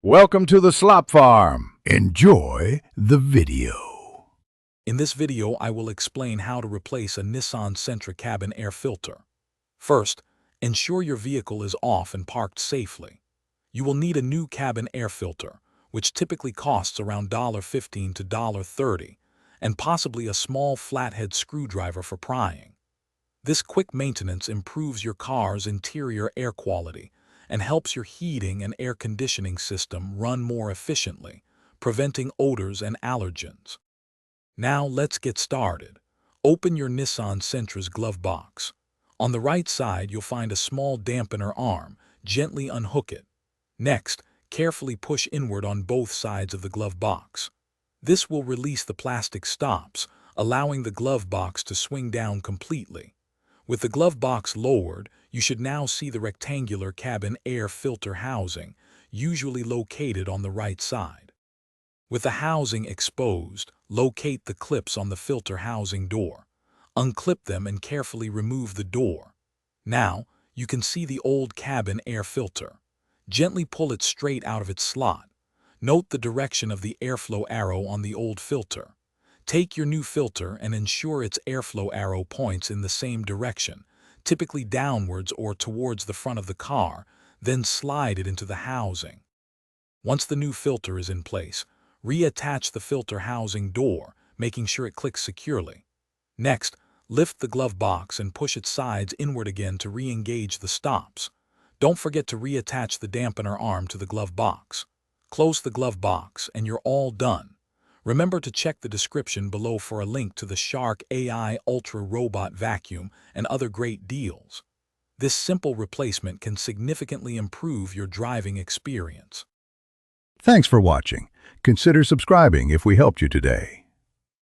Welcome to the Slop Farm. Enjoy the video. In this video, I will explain how to replace a Nissan Sentra cabin air filter. First, ensure your vehicle is off and parked safely. You will need a new cabin air filter, which typically costs around $15 to $30, and possibly a small flathead screwdriver for prying. This quick maintenance improves your car's interior air quality and helps your heating and air conditioning system run more efficiently, preventing odors and allergens. Now let's get started. Open your Nissan Sentra's glove box. On the right side, you'll find a small dampener arm. Gently unhook it. Next, carefully push inward on both sides of the glove box. This will release the plastic stops, allowing the glove box to swing down completely. With the glove box lowered, you should now see the rectangular cabin air filter housing, usually located on the right side. With the housing exposed, locate the clips on the filter housing door. Unclip them and carefully remove the door. Now, you can see the old cabin air filter. Gently pull it straight out of its slot. Note the direction of the airflow arrow on the old filter. Take your new filter and ensure its airflow arrow points in the same direction, typically downwards or towards the front of the car, then slide it into the housing. Once the new filter is in place, reattach the filter housing door, making sure it clicks securely. Next, lift the glove box and push its sides inward again to re-engage the stops. Don't forget to reattach the dampener arm to the glove box. Close the glove box and you're all done. Remember to check the description below for a link to the Shark AI Ultra Robot Vacuum and other great deals. This simple replacement can significantly improve your driving experience. Thanks for watching. Consider subscribing if we helped you today.